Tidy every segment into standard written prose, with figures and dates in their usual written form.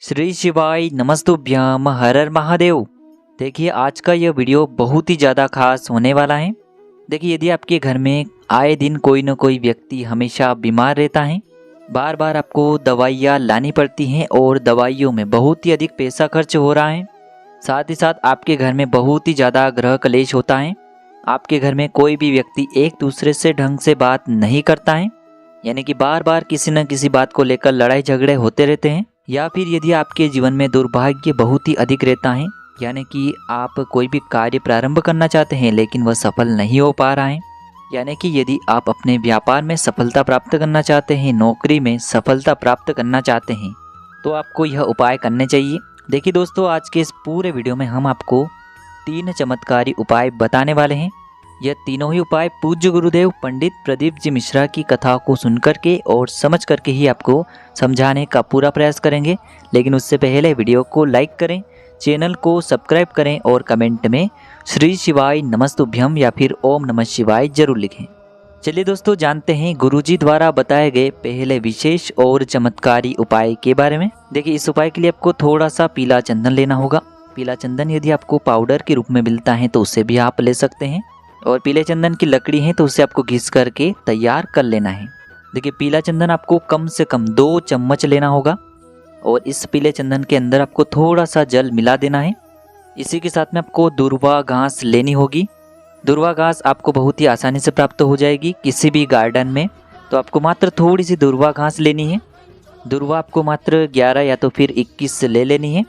श्री शिवाय नमस्तुभ्यम हर हर महादेव। देखिए आज का यह वीडियो बहुत ही ज़्यादा खास होने वाला है। देखिए यदि आपके घर में आए दिन कोई न कोई व्यक्ति हमेशा बीमार रहता है, बार बार आपको दवाइयाँ लानी पड़ती हैं और दवाइयों में बहुत ही अधिक पैसा खर्च हो रहा है, साथ ही साथ आपके घर में बहुत ही ज़्यादा ग्रह क्लेश होता है, आपके घर में कोई भी व्यक्ति एक दूसरे से ढंग से बात नहीं करता है, यानी कि बार बार किसी न किसी बात को लेकर लड़ाई झगड़े होते रहते हैं, या फिर यदि आपके जीवन में दुर्भाग्य बहुत ही अधिक रहता है, यानी कि आप कोई भी कार्य प्रारंभ करना चाहते हैं लेकिन वह सफल नहीं हो पा रहा है, यानी कि यदि आप अपने व्यापार में सफलता प्राप्त करना चाहते हैं, नौकरी में सफलता प्राप्त करना चाहते हैं, तो आपको यह उपाय करने चाहिए। देखिए दोस्तों, आज के इस पूरे वीडियो में हम आपको 3 चमत्कारी उपाय बताने वाले हैं। यह तीनों ही उपाय पूज्य गुरुदेव पंडित प्रदीप जी मिश्रा की कथा को सुनकर के और समझ करके ही आपको समझाने का पूरा प्रयास करेंगे। लेकिन उससे पहले वीडियो को लाइक करें, चैनल को सब्सक्राइब करें और कमेंट में श्री शिवाय नमस्तुभ्यम या फिर ओम नमः शिवाय जरूर लिखें। चलिए दोस्तों, जानते हैं गुरुजी द्वारा बताए गए पहले विशेष और चमत्कारी उपाय के बारे में। देखिए इस उपाय के लिए आपको थोड़ा सा पीला चंदन लेना होगा। पीला चंदन यदि आपको पाउडर के रूप में मिलता है तो उसे भी आप ले सकते हैं, और पीले चंदन की लकड़ी है तो उसे आपको घिस करके तैयार कर लेना है। देखिए पीला चंदन आपको कम से कम 2 चम्मच लेना होगा और इस पीले चंदन के अंदर आपको थोड़ा सा जल मिला देना है। इसी के साथ में आपको दुर्वा घास लेनी होगी। दुर्वा घास आपको बहुत ही आसानी से प्राप्त हो जाएगी किसी भी गार्डन में, तो आपको मात्र थोड़ी सी दुर्वा घास लेनी है। दुर्वा आपको मात्र 11 या तो फिर 21 ले लेनी है।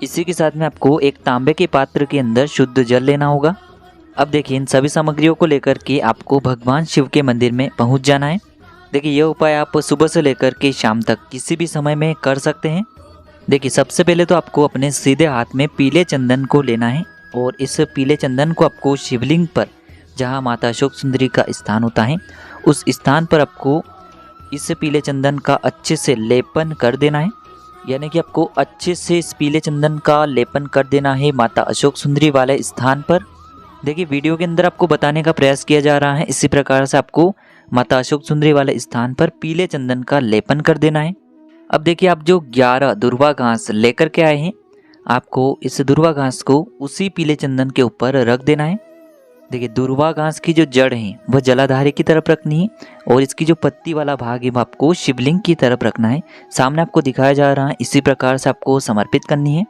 इसी के साथ में आपको एक तांबे के पात्र के अंदर शुद्ध जल लेना होगा। अब देखिए इन सभी सामग्रियों को लेकर के आपको भगवान शिव के मंदिर में पहुंच जाना है। देखिए यह उपाय आप सुबह से लेकर के शाम तक किसी भी समय में कर सकते हैं। देखिए सबसे पहले तो आपको अपने सीधे हाथ में पीले चंदन को लेना है और इस पीले चंदन को आपको शिवलिंग पर, जहां माता अशोक सुंदरी का स्थान होता है, उस स्थान पर आपको इस पीले चंदन का अच्छे से लेपन कर देना है। यानी कि आपको अच्छे से इस पीले चंदन का लेपन कर देना है माता अशोक सुंदरी वाले स्थान पर। देखिए वीडियो के अंदर आपको बताने का प्रयास किया जा रहा है, इसी प्रकार से आपको माता अशोक सुंदरी वाले स्थान पर पीले चंदन का लेपन कर देना है। अब देखिए आप जो 11 दुर्वा घास लेकर के आए हैं, आपको इस दुर्वा घास को उसी पीले चंदन के ऊपर रख देना है। देखिए दुर्वा घास की जो जड़ है वह जलाधारी की तरफ रखनी है और इसकी जो पत्ती वाला भाग है वह आपको शिवलिंग की तरफ रखना है। सामने आपको दिखाया जा रहा है, इसी प्रकार से आपको समर्पित करनी है।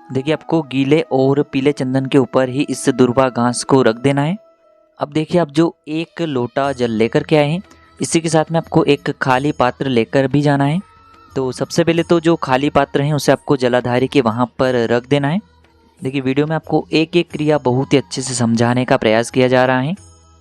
देखिए आपको गीले और पीले चंदन के ऊपर ही इस दुर्वा घास को रख देना है। अब देखिए आप जो 1 लोटा जल लेकर के आए हैं, इसी के साथ में आपको एक खाली पात्र लेकर भी जाना है। तो सबसे पहले तो जो खाली पात्र है उसे आपको जलाधारी के वहाँ पर रख देना है। देखिए वीडियो में आपको एक एक क्रिया बहुत ही अच्छे से समझाने का प्रयास किया जा रहा है।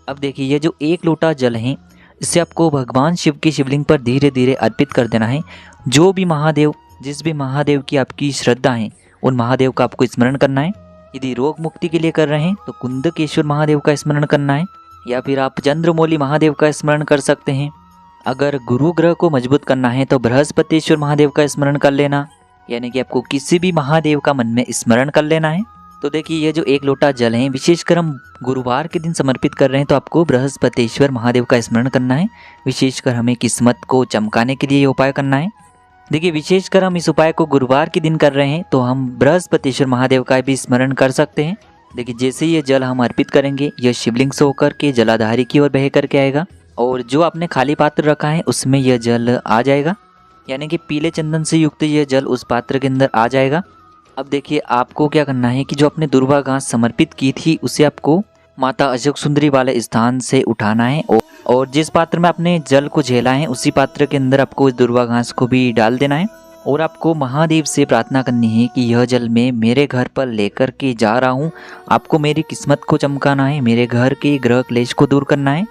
अब देखिए ये जो 1 लोटा जल है, इसे आपको भगवान शिव की शिवलिंग पर धीरे धीरे अर्पित कर देना है। जो भी महादेव, जिस भी महादेव की आपकी श्रद्धा है, उन महादेव का आपको स्मरण करना है। यदि रोग मुक्ति के लिए कर रहे हैं तो कुंदकेश्वर महादेव का स्मरण करना है, या फिर आप चंद्रमौली महादेव का स्मरण कर सकते हैं। अगर गुरु ग्रह को मजबूत करना है तो बृहस्पतिश्वर महादेव का स्मरण कर लेना, यानी कि आपको किसी भी महादेव का मन में स्मरण कर लेना है। तो देखिए ये जो 1 लोटा जल है, विशेषकर हम गुरुवार के दिन समर्पित कर रहे हैं तो आपको बृहस्पतिश्वर महादेव का स्मरण करना है। विशेषकर हमें किस्मत को चमकाने के लिए ये उपाय करना है। देखिए विशेषकर हम इस उपाय को गुरुवार के दिन कर रहे हैं तो हम बृहस्पतिश्वर महादेव का भी स्मरण कर सकते हैं। देखिए जैसे ये जल हम अर्पित करेंगे, यह शिवलिंग से होकर के जलाधारी की ओर बह करके आएगा और जो आपने खाली पात्र रखा है उसमें यह जल आ जाएगा, यानी कि पीले चंदन से युक्त यह जल उस पात्र के अंदर आ जाएगा। अब देखिए आपको क्या करना है कि जो आपने दुर्वा घास समर्पित की थी उसे आपको माता अशोक सुंदरी वाले स्थान से उठाना है और जिस पात्र में आपने जल को झेला है उसी पात्र के अंदर आपको इस दुर्वा घास को भी डाल देना है। और आपको महादेव से प्रार्थना करनी है कि यह जल मैं मेरे घर पर लेकर के जा रहा हूँ। आपको मेरी किस्मत को चमकाना है, मेरे घर के ग्रह क्लेश को दूर करना है,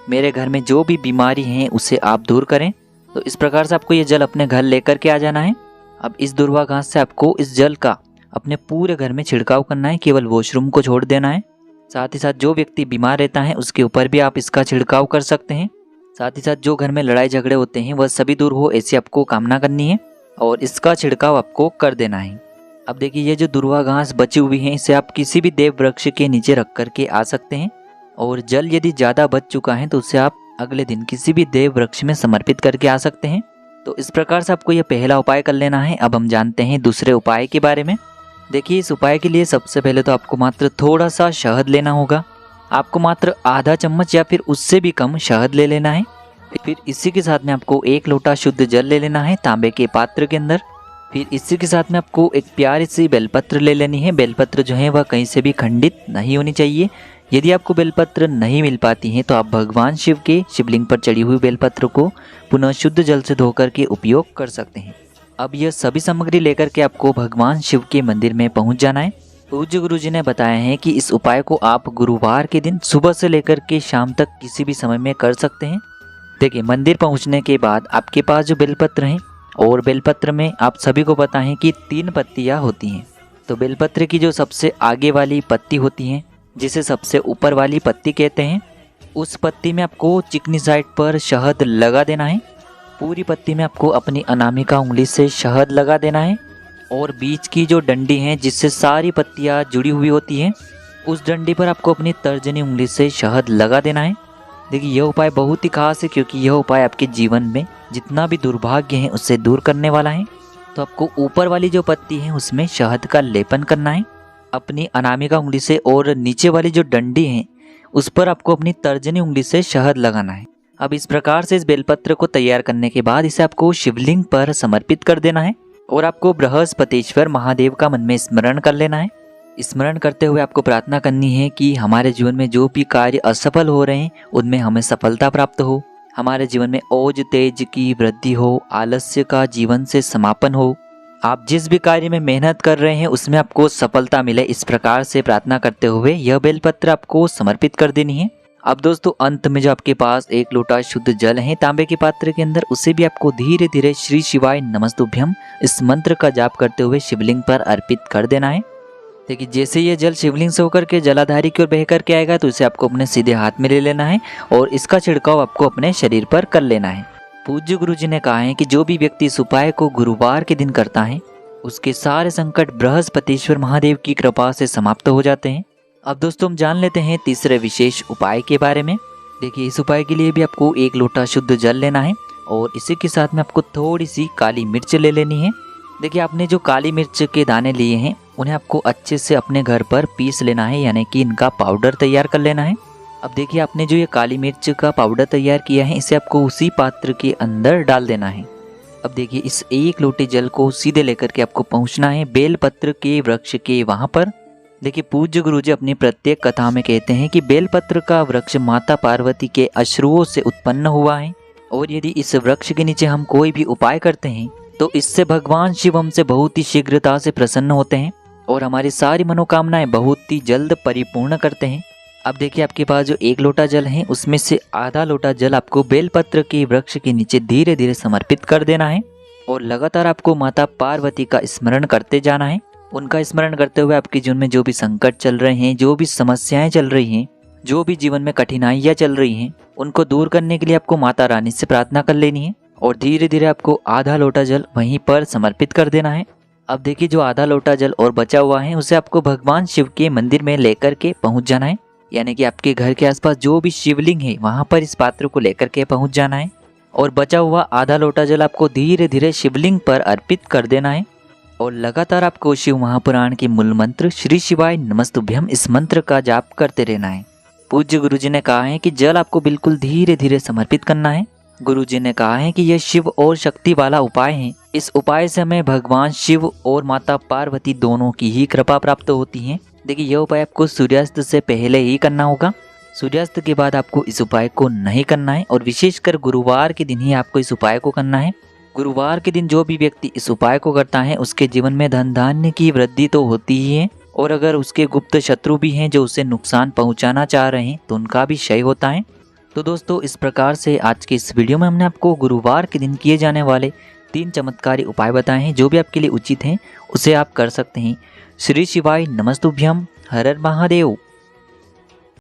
मेरे घर में जो भी बीमारी है उसे आप दूर करें। तो इस प्रकार से आपको ये जल अपने घर लेकर के आ जाना है। अब इस दुर्वा घास से आपको इस जल का अपने पूरे घर में छिड़काव करना है, केवल वॉशरूम को छोड़ देना है। साथ ही साथ जो व्यक्ति बीमार रहता है उसके ऊपर भी आप इसका छिड़काव कर सकते हैं। साथ ही साथ जो घर में लड़ाई झगड़े होते हैं वह सभी दूर हो, ऐसी आपको कामना करनी है और इसका छिड़काव आपको कर देना है। अब देखिए ये जो दुर्वा घास बची हुई है इसे आप किसी भी देव वृक्ष के नीचे रख करके आ सकते हैं, और जल यदि ज़्यादा बच चुका है तो उसे आप अगले दिन किसी भी देव वृक्ष में समर्पित करके आ सकते हैं। तो इस प्रकार से आपको यह पहला उपाय कर लेना है। अब हम जानते हैं दूसरे उपाय के बारे में। देखिए, इस उपाय के लिए सबसे पहले तो आपको मात्र थोड़ा सा शहद लेना होगा। आपको मात्र आधा चम्मच या फिर उससे भी कम शहद ले लेना है। फिर इसी के साथ में आपको 1 लोटा शुद्ध जल ले लेना है तांबे के पात्र के अंदर। फिर इसी के साथ में आपको एक प्यारी सी बेलपत्र ले लेनी है। बेलपत्र जो है वह कहीं से भी खंडित नहीं होनी चाहिए। यदि आपको बेलपत्र नहीं मिल पाती हैं तो आप भगवान शिव के शिवलिंग पर चढ़ी हुई बेलपत्र को पुनः शुद्ध जल से धोकर के उपयोग कर सकते हैं। अब यह सभी सामग्री लेकर के आपको भगवान शिव के मंदिर में पहुंच जाना है। पूज्य गुरुजी ने बताया है कि इस उपाय को आप गुरुवार के दिन सुबह से लेकर के शाम तक किसी भी समय में कर सकते हैं। देखिए, मंदिर पहुंचने के बाद आपके पास जो बेलपत्र हैं, और बेलपत्र में आप सभी को पता है कि 3 पत्तियां होती हैं। तो बेलपत्र की जो सबसे आगे वाली पत्ती होती है, जिसे सबसे ऊपर वाली पत्ती कहते हैं, उस पत्ती में आपको चिकनी साइड पर शहद लगा देना है। पूरी पत्ती में आपको अपनी अनामिका उंगली से शहद लगा देना है। और बीच की जो डंडी है जिससे सारी पत्तियां जुड़ी हुई होती हैं, उस डंडी पर आपको अपनी तर्जनी उंगली से शहद लगा देना है। देखिए, यह उपाय बहुत ही खास है क्योंकि यह उपाय आपके जीवन में जितना भी दुर्भाग्य है उससे दूर करने वाला है। तो आपको ऊपर वाली जो पत्ती है उसमें शहद का लेपन करना है अपनी अनामिका उंगली से, और नीचे वाली जो डंडी है उस पर आपको अपनी तर्जनी उंगली से शहद लगाना है। अब इस प्रकार से इस बेलपत्र को तैयार करने के बाद इसे आपको शिवलिंग पर समर्पित कर देना है। और आपको बृहस्पतिश्वर महादेव का मन में स्मरण कर लेना है। स्मरण करते हुए आपको प्रार्थना करनी है कि हमारे जीवन में जो भी कार्य असफल हो रहे हैं उनमें हमें सफलता प्राप्त हो। हमारे जीवन में ओज तेज की वृद्धि हो, आलस्य का जीवन से समापन हो। आप जिस भी कार्य में मेहनत कर रहे हैं उसमें आपको सफलता मिले, इस प्रकार से प्रार्थना करते हुए यह बेलपत्र आपको समर्पित कर देनी है। अब दोस्तों, अंत में जो आपके पास 1 लोटा शुद्ध जल है तांबे के पात्र के अंदर, उसे भी आपको धीरे धीरे श्री शिवाय नमस्तुभ्यम इस मंत्र का जाप करते हुए शिवलिंग पर अर्पित कर देना है। देखिए, जैसे ये जल शिवलिंग से होकर के जलाधारी की ओर बह करके आएगा तो इसे आपको अपने सीधे हाथ में ले लेना है और इसका छिड़काव आपको अपने शरीर पर कर लेना है। पूज्य गुरुजी ने कहा है कि जो भी व्यक्ति इस उपाय को गुरुवार के दिन करता है उसके सारे संकट बृहस्पतिश्वर महादेव की कृपा से समाप्त हो जाते हैं। अब दोस्तों, हम जान लेते हैं तीसरे विशेष उपाय के बारे में। देखिए, इस उपाय के लिए भी आपको 1 लोटा शुद्ध जल लेना है और इसी के साथ में आपको थोड़ी सी काली मिर्च ले लेनी है। देखिए, आपने जो काली मिर्च के दाने लिए हैं उन्हें आपको अच्छे से अपने घर पर पीस लेना है, यानी कि इनका पाउडर तैयार कर लेना है। अब देखिए, आपने जो ये काली मिर्च का पाउडर तैयार किया है इसे आपको उसी पात्र के अंदर डाल देना है। अब देखिए, इस 1 लोटे जल को सीधे लेकर के आपको पहुंचना है बेलपत्र के वृक्ष के वहां पर। देखिए, पूज्य गुरुजी अपनी प्रत्येक कथा में कहते हैं कि बेलपत्र का वृक्ष माता पार्वती के अश्रुओं से उत्पन्न हुआ है, और यदि इस वृक्ष के नीचे हम कोई भी उपाय करते हैं तो इससे भगवान शिव हमसे बहुत ही शीघ्रता से प्रसन्न होते हैं और हमारी सारी मनोकामनाएं बहुत ही जल्द परिपूर्ण करते हैं। अब देखिए, आपके पास जो 1 लोटा जल है उसमें से आधा लोटा जल आपको बेलपत्र के वृक्ष के नीचे धीरे धीरे समर्पित कर देना है और लगातार आपको माता पार्वती का स्मरण करते जाना है। उनका स्मरण करते हुए आपके जीवन में जो भी संकट चल रहे हैं, जो भी समस्याएं चल रही हैं, जो भी जीवन में कठिनाइयां चल रही हैं, उनको दूर करने के लिए आपको माता रानी से प्रार्थना कर लेनी है और धीरे धीरे आपको आधा लोटा जल वहीं पर समर्पित कर देना है। अब देखिए, जो आधा लोटा जल और बचा हुआ है उसे आपको भगवान शिव के मंदिर में लेकर के पहुंच जाना है, यानी कि आपके घर के आसपास जो भी शिवलिंग है वहां पर इस पात्र को लेकर के पहुंच जाना है और बचा हुआ आधा लोटा जल आपको धीरे धीरे शिवलिंग पर अर्पित कर देना है और लगातार आपको शिव महापुराण के मूल मंत्र श्री शिवाय नमस्तुभ्यम इस मंत्र का जाप करते रहना है। पूज्य गुरुजी ने कहा है कि जल आपको बिल्कुल धीरे धीरे समर्पित करना है। गुरुजी ने कहा है कि यह शिव और शक्ति वाला उपाय है। इस उपाय से हमें भगवान शिव और माता पार्वती दोनों की ही कृपा प्राप्त होती है। देखिए, यह उपाय आपको सूर्यास्त से पहले ही करना होगा। सूर्यास्त के बाद आपको इस उपाय को नहीं करना है और विशेषकर गुरुवार के दिन ही आपको इस उपाय को करना है। गुरुवार के दिन जो भी व्यक्ति इस उपाय को करता है उसके जीवन में धन धान्य की वृद्धि तो होती ही है, और अगर उसके गुप्त शत्रु भी हैं जो उसे नुकसान पहुंचाना चाह रहे हैं तो उनका भी क्षय होता है। तो दोस्तों, इस प्रकार से आज के इस वीडियो में हमने आपको गुरुवार के दिन किए जाने वाले 3 चमत्कारी उपाय बताए हैं। जो भी आपके लिए उचित हैं उसे आप कर सकते हैं। श्री शिवाय नमस्तुभ्यम। हर हर महादेव।